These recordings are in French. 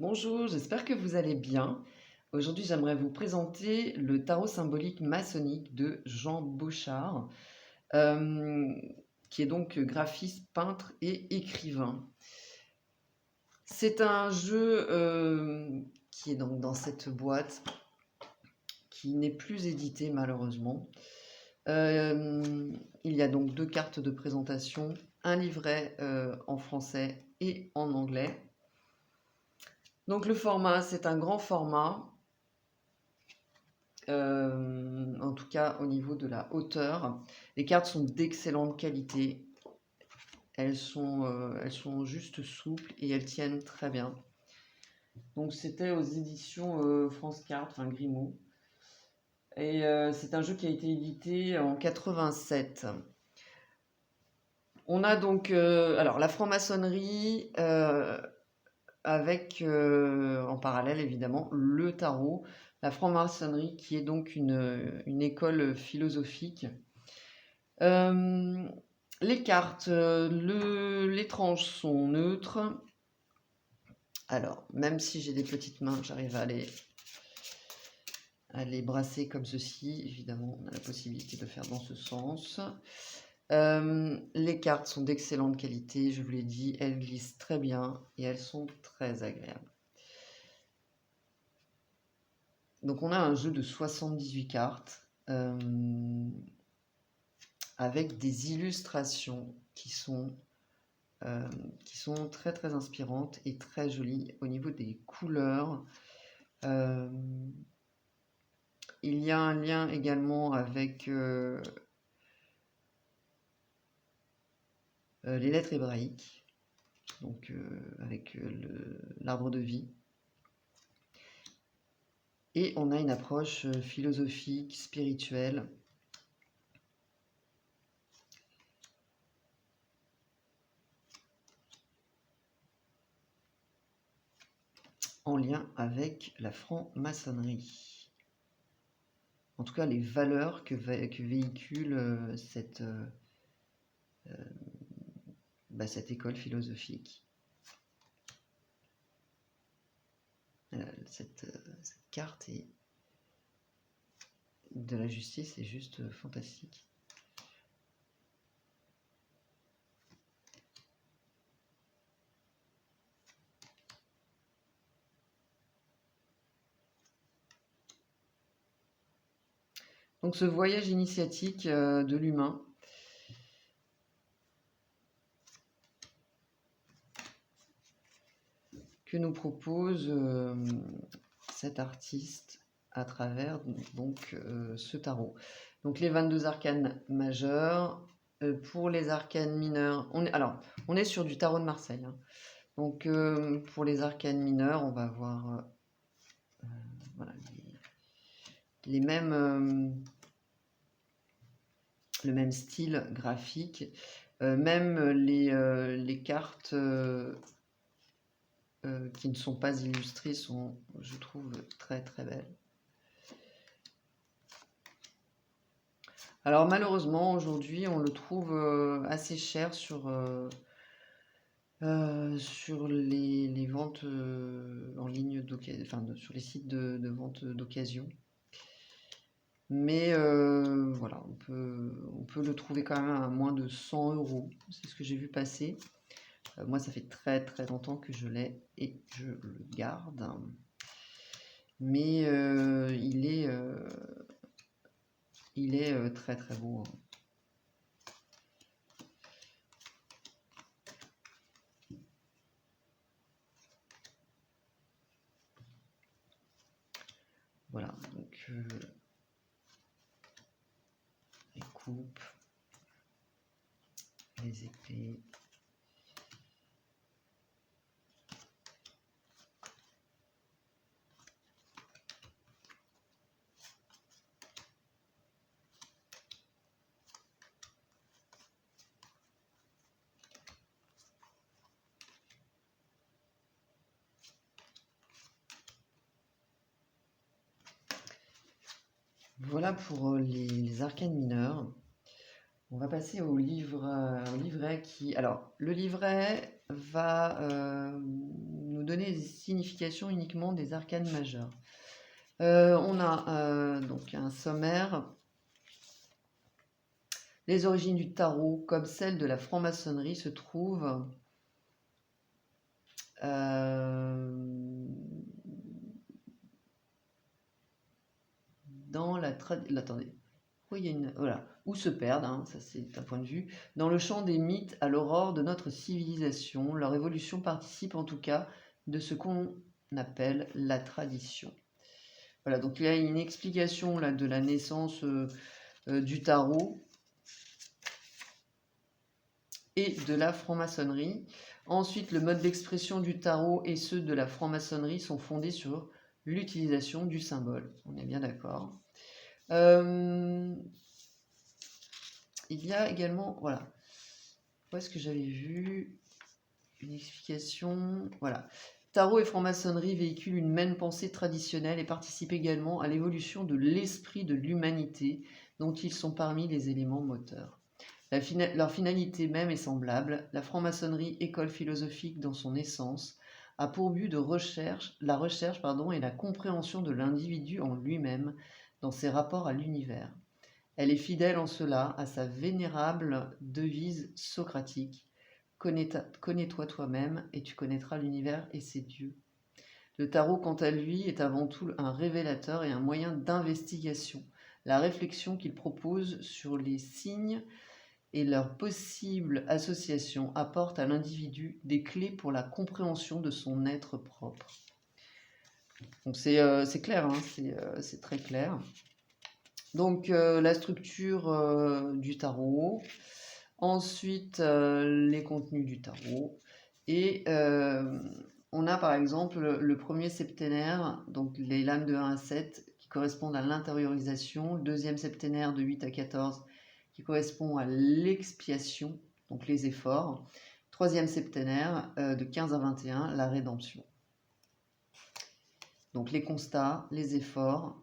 Bonjour, j'espère que vous allez bien. Aujourd'hui, j'aimerais vous présenter le tarot symbolique maçonnique de Jean Bochart, euh, qui est donc graphiste, peintre et écrivain. C'est un jeu qui est donc dans cette boîte, qui n'est plus édité malheureusement. Il y a donc 2 cartes de présentation, un livret en français et en anglais. Donc le format, c'est un grand format. En tout cas au niveau de la hauteur. Les cartes sont d'excellente qualité. Elles sont juste souples et elles tiennent très bien. Donc c'était aux éditions France Cartes, enfin Grimaud. Et c'est un jeu qui a été édité en 87. On a donc alors la franc-maçonnerie avec en parallèle évidemment le tarot. La franc-maçonnerie qui est donc une école philosophique. Les cartes, les tranches sont neutres. Alors, même si j'ai des petites mains, j'arrive à les brasser comme ceci. Évidemment, on a la possibilité de faire dans ce sens. Les cartes sont d'excellente qualité, je vous l'ai dit, elles glissent très bien et elles sont très agréables. Donc on a un jeu de 78 cartes avec des illustrations qui sont très très inspirantes et très jolies au niveau des couleurs. Il y a un lien également avec les lettres hébraïques, donc avec l'arbre de vie. Et on a une approche philosophique, spirituelle. En lien avec la franc-maçonnerie. En tout cas, les valeurs que véhicule cette école philosophique. Cette carte de la justice est juste fantastique. Donc ce voyage initiatique de l'humain que nous propose cet artiste à travers donc ce tarot. Donc les 22 arcanes majeurs. Pour les arcanes mineurs, on est sur du tarot de Marseille. Hein. Donc pour les arcanes mineurs, on va avoir voilà, les mêmes, le même style graphique, même les cartes qui ne sont pas illustrées sont, je trouve, très très belles. Alors malheureusement, aujourd'hui, on le trouve assez cher sur les ventes en ligne, sur les sites de vente d'occasion. Mais voilà, on peut le trouver quand même à moins de 100 €. C'est ce que j'ai vu passer. Moi, ça fait très très longtemps que je l'ai et je le garde. Mais il est très très beau. Hein. Voilà, donc les coupes, les épées. Voilà pour les arcanes mineures. On va passer au livret qui... Alors, le livret va nous donner les significations uniquement des arcanes majeures. On a donc un sommaire. Les origines du tarot, comme celles de la franc-maçonnerie, se trouvent dans la tradition. Attendez. Il y a une... Voilà. Ou se perdent, hein, ça c'est un point de vue, dans le champ des mythes à l'aurore de notre civilisation. Leur évolution participe en tout cas de ce qu'on appelle la tradition. Voilà, donc il y a une explication là, de la naissance du tarot et de la franc-maçonnerie. Ensuite, le mode d'expression du tarot et ceux de la franc-maçonnerie sont fondés sur l'utilisation du symbole. On est bien d'accord. Il y a également, voilà, où est-ce que j'avais vu une explication? Voilà. Tarot et franc-maçonnerie véhiculent une même pensée traditionnelle et participent également à l'évolution de l'esprit de l'humanité, dont ils sont parmi les éléments moteurs. Leur finalité même est semblable. La franc-maçonnerie, école philosophique dans son essence, a pour but la recherche et la compréhension de l'individu en lui-même dans ses rapports à l'univers. Elle est fidèle en cela à sa vénérable devise socratique: connais-toi toi-même et tu connaîtras l'univers et ses dieux. Le tarot, quant à lui, est avant tout un révélateur et un moyen d'investigation. La réflexion qu'il propose sur les signes et leurs possibles associations apporte à l'individu des clés pour la compréhension de son être propre. Donc c'est clair, hein, c'est très clair. Donc la structure du tarot, ensuite les contenus du tarot, et on a par exemple le premier septénaire, donc les lames de 1 à 7 qui correspondent à l'intériorisation, le deuxième septénaire de 8 à 14 qui correspond à l'expiation, donc les efforts, troisième septénaire de 15 à 21, la rédemption. Donc les constats, les efforts,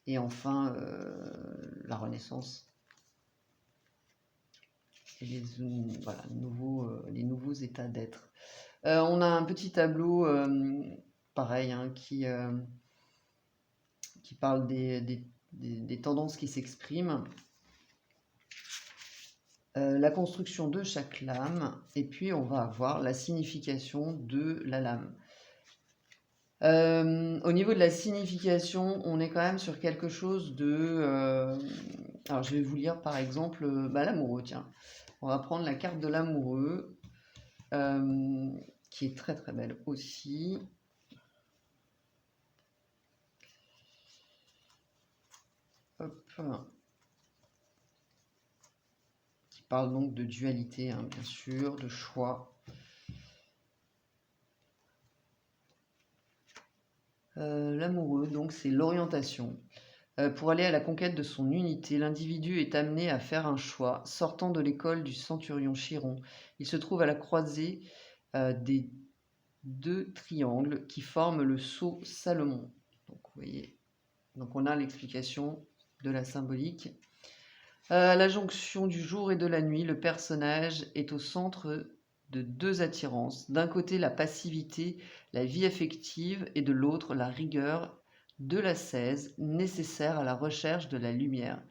et enfin la renaissance. Et les nouveaux états d'être. On a un petit tableau, pareil, hein, qui parle des tendances qui s'expriment. La construction de chaque lame, et puis on va avoir la signification de la lame. Au niveau de la signification, on est quand même sur quelque chose de... alors je vais vous lire par exemple l'amoureux, tiens. On va prendre la carte de l'amoureux, qui est très très belle aussi. Hop. Qui parle donc de dualité, hein, bien sûr, de choix. L'amoureux, donc c'est l'orientation. Pour aller à la conquête de son unité, l'individu est amené à faire un choix. Sortant de l'école du centurion Chiron, il se trouve à la croisée des deux triangles qui forment le sceau Salomon. Donc, vous voyez, donc on a l'explication de la symbolique. À la jonction du jour et de la nuit, le personnage est au centre de deux attirances. D'un côté, la passivité, la vie affective, et de l'autre, la rigueur de l'ascèse nécessaire à la recherche de la lumière.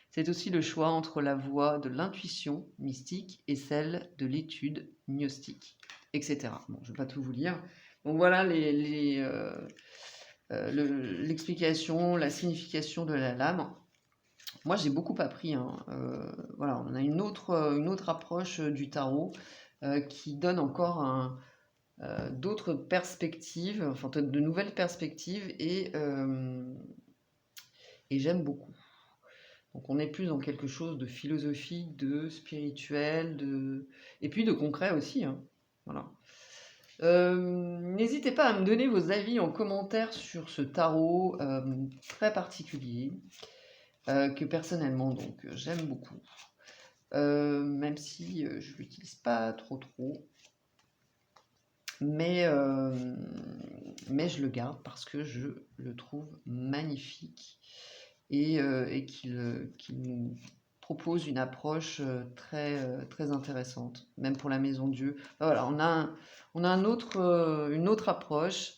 C'est aussi le choix entre la voie de l'intuition mystique et celle de l'étude gnostique, etc. Bon, je ne vais pas tout vous lire. Donc voilà l'explication, la signification de la lame. Moi, j'ai beaucoup appris, hein. Voilà, on a une autre approche du tarot qui donne encore d'autres perspectives, enfin de nouvelles perspectives, et j'aime beaucoup. Donc on est plus dans quelque chose de philosophique, de spirituel, et puis de concret aussi, hein. Voilà. N'hésitez pas à me donner vos avis en commentaire sur ce tarot très particulier. Que personnellement donc j'aime beaucoup, même si je l'utilise pas trop, mais je le garde parce que je le trouve magnifique et qu'il nous propose une approche très intéressante, même pour la maison Dieu. Voilà, on a une autre approche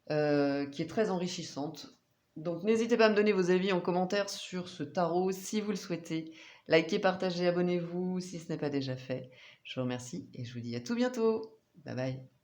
qui est très enrichissante. Donc n'hésitez pas à me donner vos avis en commentaire sur ce tarot si vous le souhaitez. Likez, partagez, abonnez-vous si ce n'est pas déjà fait. Je vous remercie et je vous dis à tout bientôt. Bye bye.